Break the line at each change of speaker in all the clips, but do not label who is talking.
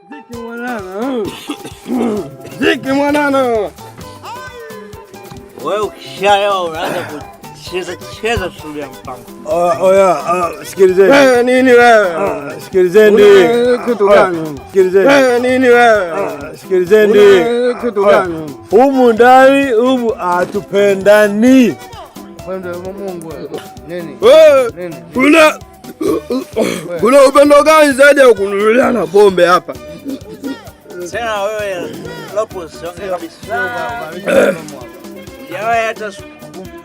Ziki mwanana. Ziki mwanana.
Wewe ukishaelewa unaanza kucheza shule ya mpango.
Oya, sikilizeni. Wewe nini wewe? Sikilizeni. Kitu gani? Sikilizeni. Wewe nini wewe? Sikilizeni. Kitu gani? Humu ndani humu atupendani.
Pende Mungu. Nini?
Wewe kuna upendo gani zaidi ya kununuliana pombe hapa?
Sasa wewe lopo songe kabisa. Yawe hata siku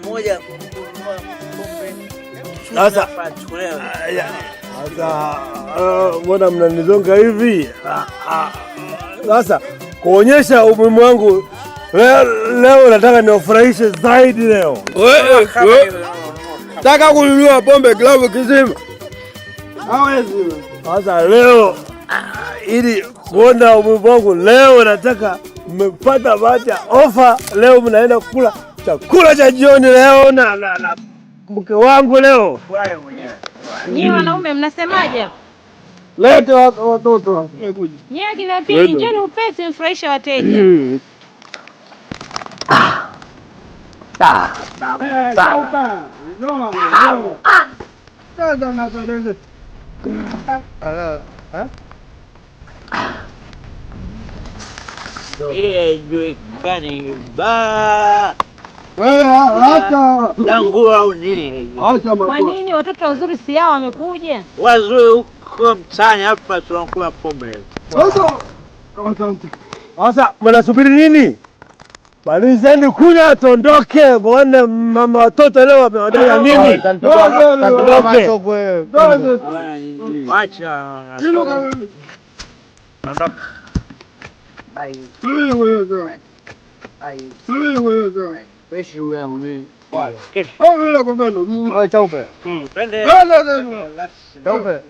moja kununua pombe. Sasa
mbona mnanizonga hivi? Sasa kuonyesha umuhimu wangu leo nataka niwafurahishe zaidi leo. Nataka kununua pombe klabu kizima. Hawezi. Sasa leo ili kuona umuhimu wangu leo nataka mmepata bahati ya ofa leo mnaenda kula chakula cha jioni leo na mke wangu leo.
Nyie wanaume mnasemaje hapo?
Lete watoto.
Nyie kila pili njoni upesi mfurahishe wateja.
juikani ba.
Wewe acha.
Dangu au nini?
Acha
Kwa nini watoto wazuri si hao wamekuja?
Wazuri huko mtaani hapa tunakula pombe.
Sasa mnasubiri nini? Malizeni kunywa tuondoke, muone mama watoto leo wamewadai nini?
Acha.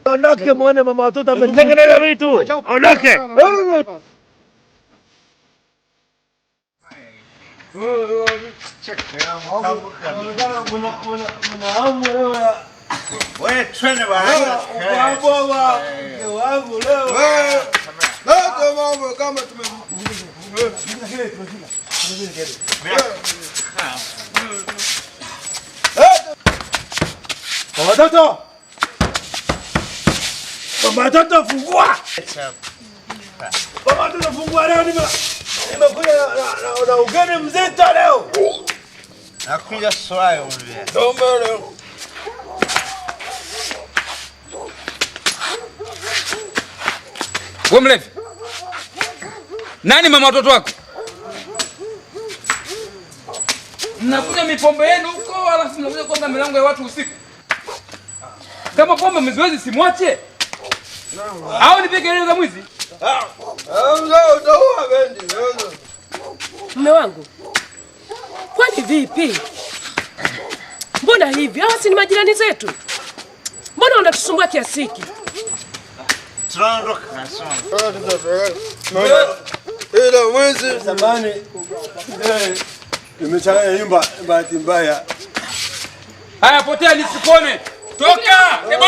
Ondoke muone mama watoto ametengeneza vitu. Ondoke.
Wewe twende bwana.
Wangu leo. Leo mambo kama watoto. Mama watoto fungua. Mama watoto fungua leo nimekuja na ugeni mzito leo.
Nakuja swali univia.
Tombe leo.
Wewe mlevi. Nani mama watoto wako? Mnakuja mipombe yenu huko alafu mnakuja kuomba milango ya watu usiku. Kama pombe mziwezi simwache. Au nipige kelele za mwizi?
Mume wangu. Kwani vipi? Mbona hivi? Hawa si ni majirani zetu? Mbona wanatusumbua kiasi hiki?
Tunaondoka
ila mwezi zamani imechanganya nyumba bahati mbaya.
Haya potea nisipone. Toka! Ebo!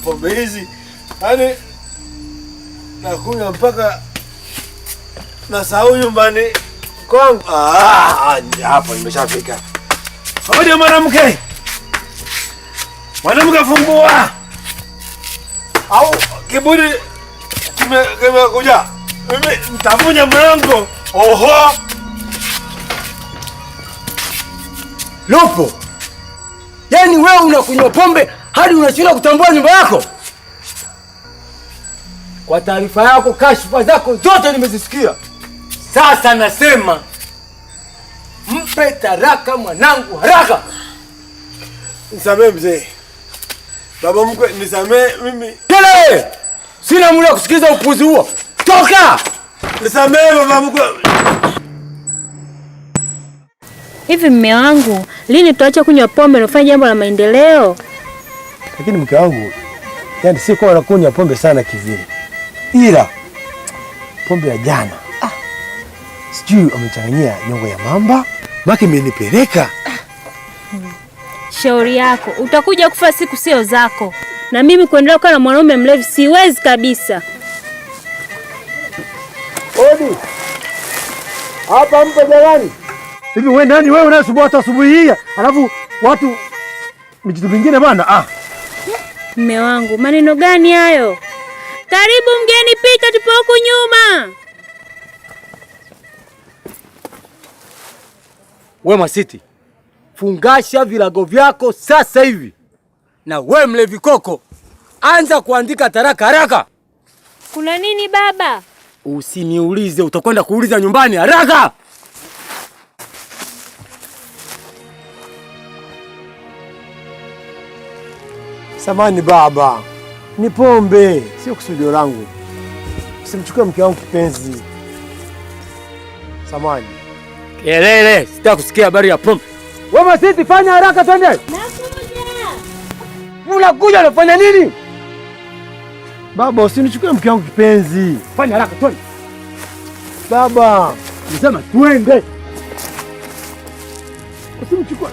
Pombe hizi yani nakunywa mpaka nasahau nyumbani kwangu. Hapo nimeshafika. Hoja mwanamke. Mwanamke fungua. Au kiburi kimekuja. Mimi nitavunja mlango. Oho.
Lopo. Yaani wewe unakunywa pombe hadi unashindwa kutambua nyumba yako? Kwa taarifa yako, kashfa zako zote nimezisikia. Sasa nasema mpe taraka mwanangu haraka.
Nisamee mzee. Baba mkwe nisamee mimi.
Kele! Sina muda kusikiza upuzi huo. Toka!
Nisamee baba mkwe.
Hivi mme wangu, lini tutaacha kunywa pombe na kufanya jambo la maendeleo?
Lakini mke wangu, yani si kwa nakunywa pombe sana kivile. Ila pombe ya jana. sijui amechanganyia nyongo ya mamba, maki imenipeleka.
Shauri yako, utakuja kufa siku sio zako, na mimi kuendelea kuwa na mwanaume mlevi siwezi kabisa.
Odi. Hapa mpo jamani? Hivi wewe nani wewe unasumbua hata asubuhi hii? Alafu watu mijitu mingine bana.
Mme wangu, maneno gani hayo? Karibu mgeni, pita, tupo huku nyuma.
We Mwasiti, fungasha vilago vyako sasa hivi. Na we mlevi koko, anza kuandika taraka haraka.
Kuna nini baba?
Usiniulize, utakwenda kuuliza nyumbani haraka.
Samani baba, ni pombe, sio kusudio langu. Usimchukue mke wangu kipenzi. Samani.
Kelele, sitaki kusikia habari ya pombe.
Wewe Mwasiti, fanya haraka twende.
Nakuja.
Unakuja unafanya nini?
Baba, usinichukue mke wangu kipenzi.
Fanya haraka twende.
Baba,
Nisema twende.
usimchukue.